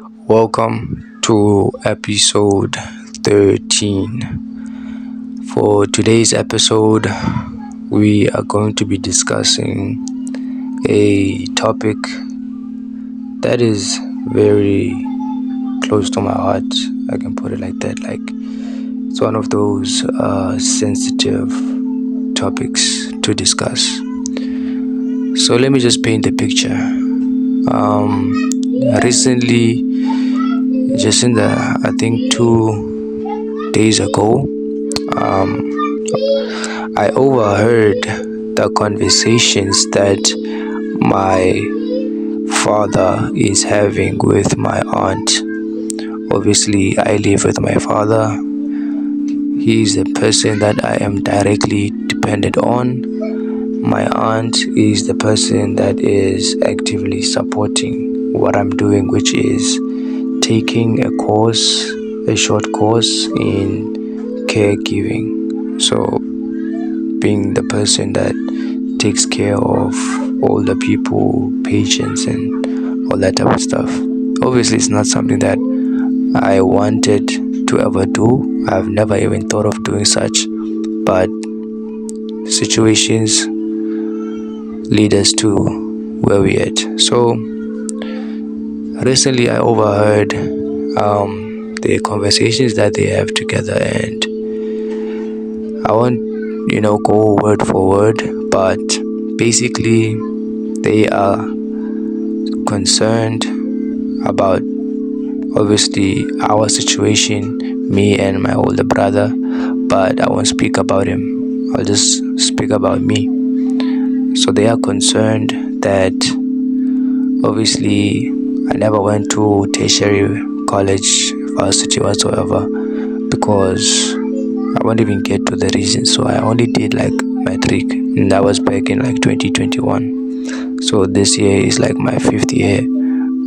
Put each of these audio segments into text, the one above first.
Welcome to episode 13. For today's episode, we are going to be discussing a topic that is very close to my heart. I can put it like that. It's one of those sensitive topics to discuss. So let me just paint the picture. Recently, just in the I think 2 days ago, I overheard the conversations that my father is having with my aunt. Obviously, I live with my father. He is the person that I am directly dependent on. My aunt is the person that is actively supporting what I'm doing, which is taking a short course in caregiving. So being the person that takes care of all the people, patients, and all that type of stuff. Obviously, it's not something that I wanted to ever do. I've never even thought of doing such, but situations lead us to where we're at. So recently I overheard the conversations that they have together, and I won't go word for word, but basically they are concerned about obviously our situation, me and my older brother, but I won't speak about him. I'll just speak about me. So they are concerned that obviously I never went to tertiary college, varsity whatsoever, because I won't even get to the reason. So I only did matric, and that was back in 2021. So this year is my 5th year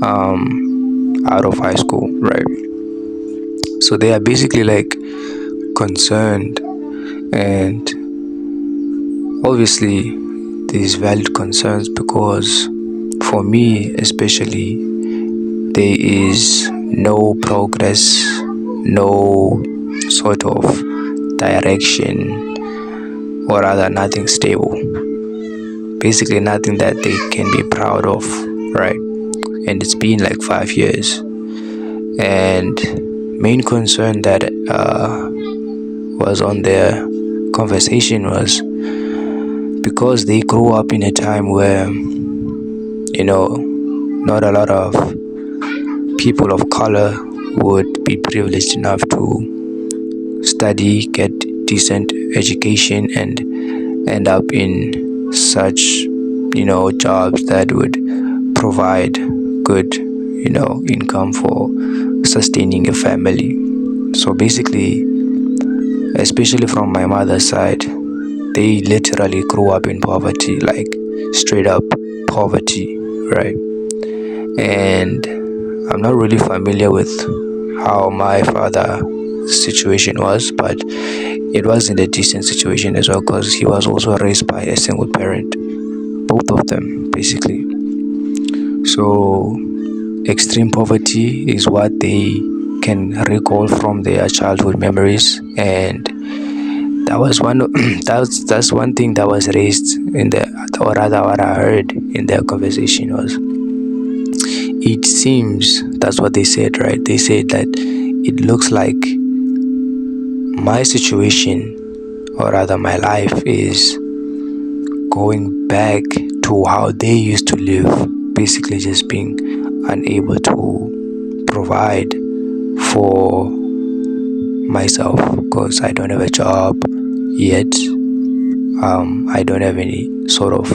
out of high school, right? So they are basically concerned, and obviously these valid concerns, because for me especially there is no progress, no sort of direction, or rather nothing stable, basically nothing that they can be proud of, right? And it's been 5 years, and main concern that was on their conversation was because they grew up in a time where not a lot of people of color would be privileged enough to study, get decent education, and end up in such jobs that would provide good income for sustaining a family. So basically, especially from my mother's side, they literally grew up in poverty, straight up poverty, right? And I'm not really familiar with how my father's situation was, but it wasn't a decent situation as well, because he was also raised by a single parent, both of them basically. So extreme poverty is what they can recall from their childhood memories, and that was that's one thing that was raised in or rather what I heard in their conversation was, it seems, that's what they said, right? They said that it looks like my situation, or rather my life, is going back to how they used to live, basically just being unable to provide for myself, because I don't have a job yet. I don't have any sort of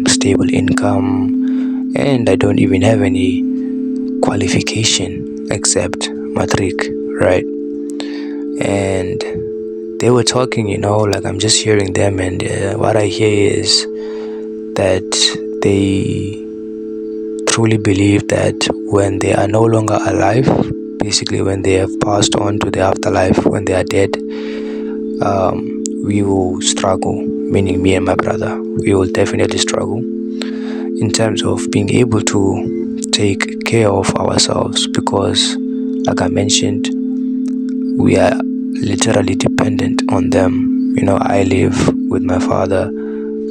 stable income, and I don't even have any qualification except matric, right? And they were talking, I'm just hearing them, and what I hear is that they truly believe that when they are no longer alive, basically when they have passed on to the afterlife, when they are dead, we will struggle, meaning me and my brother, we will definitely struggle in terms of being able to take care of ourselves, because like I mentioned, we are literally dependent on them. I live with my father,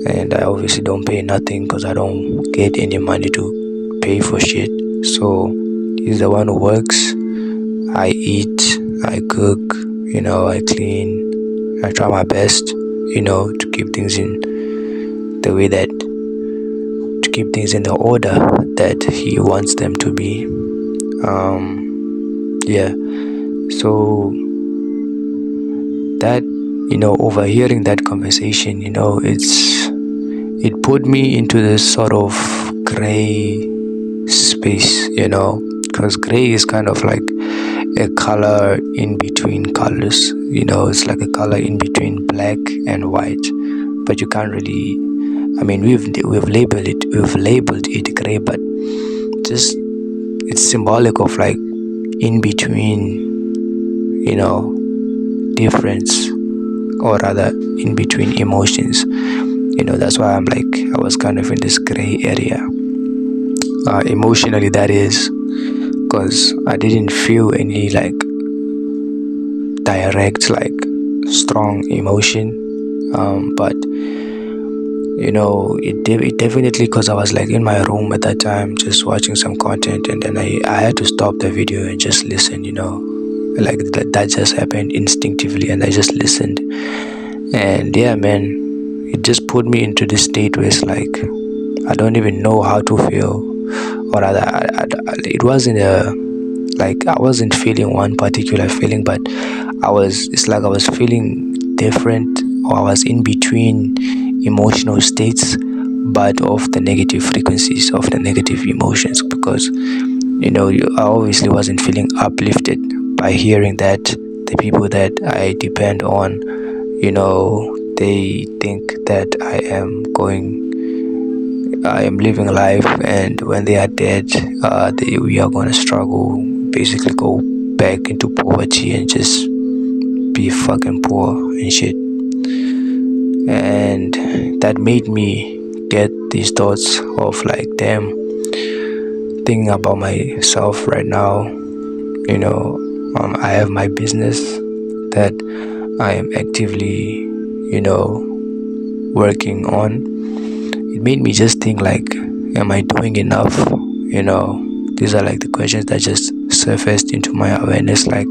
and I obviously don't pay nothing because I don't get any money to pay for shit. So he's the one who works. I eat, I cook, I clean. I try my best, to keep things in the way that to keep things in the order that he wants them to be. Yeah. So that, overhearing that conversation, it put me into this sort of gray space, because gray is kind of like a color in between colors. It's like a color in between black and white, but you can't really, we've labeled it gray, but just it's symbolic of like in between, difference, or rather in between emotions. That's why I was kind of in this gray area, emotionally, that is, because I didn't feel any like direct, like strong emotion, but it definitely, because I was like in my room at that time just watching some content, and then I had to stop the video and just listen, like that just happened instinctively, and I just listened. And yeah, man, it just put me into this state where it's like I don't even know how to feel, or rather it wasn't like I wasn't feeling one particular feeling, but it's like I was feeling different, or I was in between emotional states, but of the negative frequencies of the negative emotions, because I obviously wasn't feeling uplifted by hearing that the people that I depend on, they think that I am living life, and when they are dead, we are going to struggle, basically go back into poverty and just be fucking poor and shit. And that made me get these thoughts of like, damn, thinking about myself right now. I have my business that I am actively, working on. It made me just think like, am I doing enough? These are like the questions that just surfaced into my awareness, like,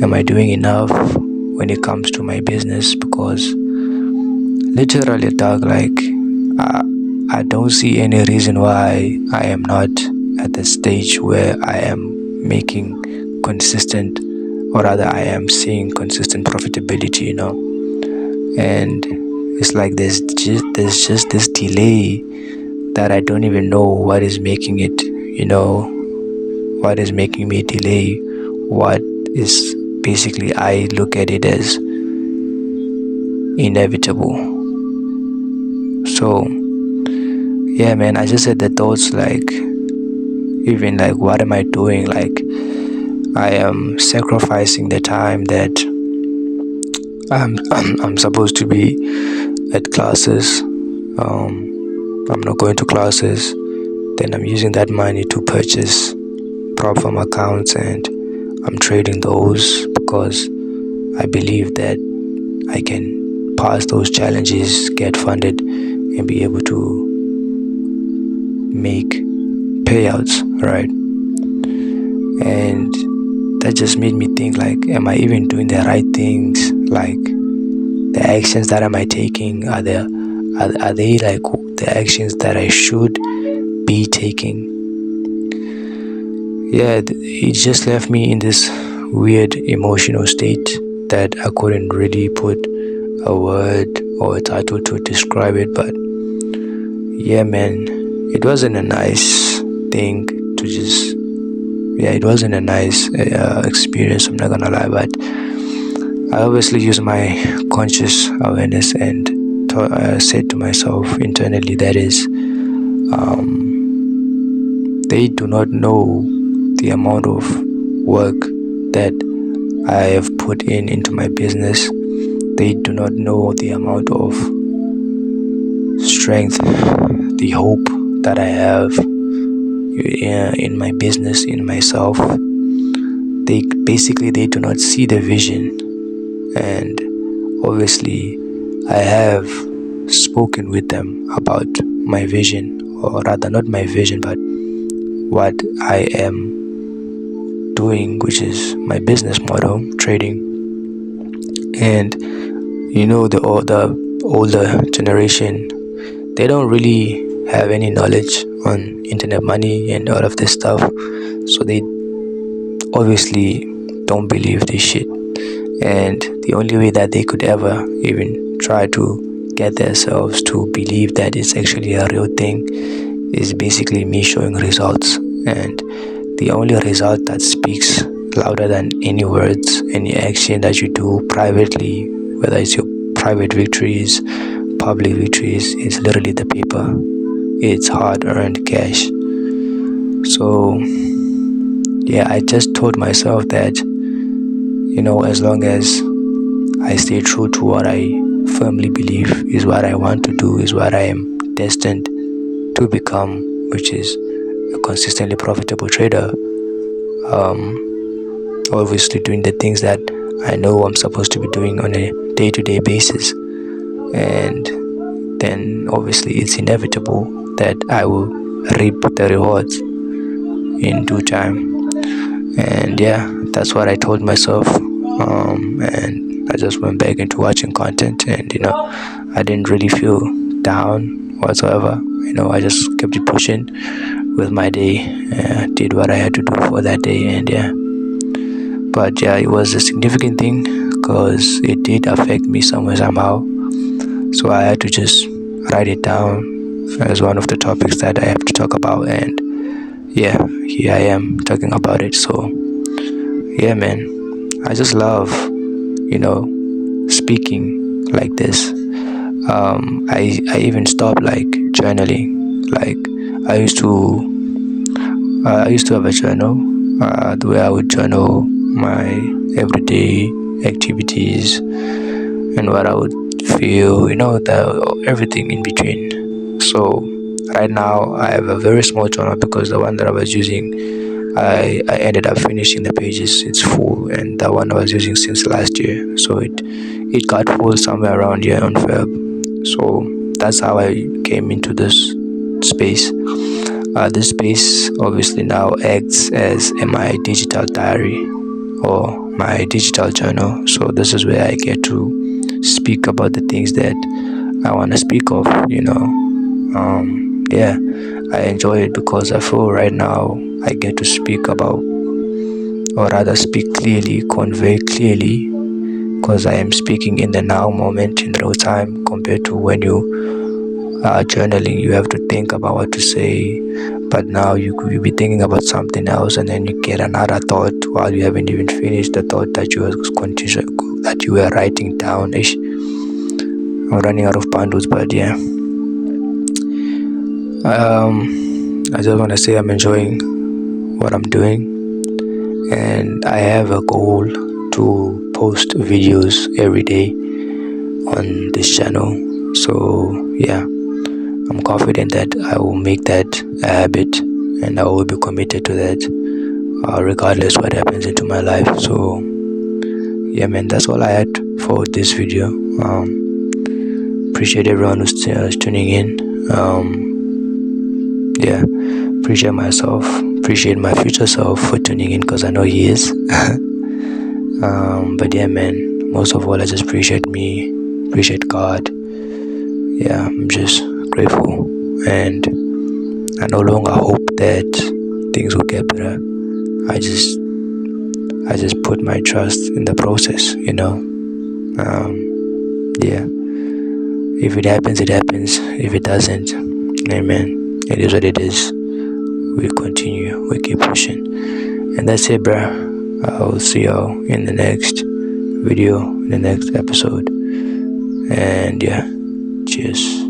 am I doing enough when it comes to my business? Because literally, dog, like I don't see any reason why I am not at the stage where I am making consistent, or rather I am seeing consistent profitability, and it's like there's just this delay that I don't even know what is making it, what is making me delay, what is basically, I look at it as inevitable. So yeah, man, I just had the thoughts like, even like, what am I doing? Like, I am sacrificing the time that I'm supposed to be at classes. I'm not going to classes. Then I'm using that money to purchase prop firm accounts, and I'm trading those because I believe that I can pass those challenges, get funded, and be able to make payouts, right? And that just made me think like, am I even doing the right things? Like, the actions that am I taking, are they like the actions that I should be taking? Yeah, it just left me in this weird emotional state that I couldn't really put a word or a title to describe it. But yeah, man, it wasn't a nice thing to just, it wasn't a nice experience, I'm not gonna lie. But I obviously use my conscious awareness and said to myself internally, that is, they do not know the amount of work that I have put into my business. They do not know the amount of strength, the hope that I have, in my business, in myself. They do not see the vision. And obviously I have spoken with them about my vision, or rather not my vision, but what I am doing, which is my business model, trading. And the older generation, they don't really have any knowledge on internet money and all of this stuff, so they obviously don't believe this shit. And the only way that they could ever even try to get themselves to believe that it's actually a real thing is basically me showing results. And the only result that speaks louder than any words, any action that you do privately, whether it's your private victories, public victories, is literally the paper. It's hard-earned cash. So yeah, I just told myself that, as long as I stay true to what I firmly believe is what I want to do, is what I am destined to become, which is a consistently profitable trader, obviously doing the things that I know I'm supposed to be doing on a day-to-day basis, and then obviously it's inevitable that I will reap the rewards in due time. And yeah, that's what I told myself. And I just went back into watching content, and I didn't really feel down whatsoever. I just kept it pushing with my day, did what I had to do for that day. And yeah, but yeah, it was a significant thing because it did affect me somehow. So I had to just write it down as one of the topics that I have to talk about. And yeah, here I am talking about it. So yeah, man, I just love speaking like this. I even stopped like journaling. Like I used to have a journal where I would journal my everyday activities and what I would feel, everything in between. So right now I have a very small journal because the one that I was using, I ended up finishing the pages. It's full, and that one I was using since last year, so it got full somewhere around here on Feb. So that's how I came into this space. This space obviously now acts as my digital diary or my digital journal. So this is where I get to speak about the things that I want to speak of. Yeah, I enjoy it because I feel right now I get to speak about, or rather speak clearly, convey clearly, because I am speaking in the now moment in real time, compared to when you are journaling. You have to think about what to say, but now you could be thinking about something else, and then you get another thought while you haven't even finished the thought that you were writing down. I'm running out of bundles, but yeah. I just want to say I'm enjoying what I'm doing, and I have a goal to post videos every day on this channel. So yeah, I'm confident that I will make that a habit, and I will be committed to that regardless what happens into my life. So yeah, man, that's all I had for this video. Appreciate everyone who's tuning in. Yeah, appreciate myself, appreciate my future self for tuning in, because I know he is. But yeah, man, most of all, I just appreciate God. Yeah, I'm just grateful, and I no longer hope that things will get better. I just put my trust in the process. Yeah, if it happens, it happens. If it doesn't, amen. It is what it is. We continue. We keep pushing. And that's it, bruh. I'll see y'all in the next video, in the next episode. And yeah, cheers.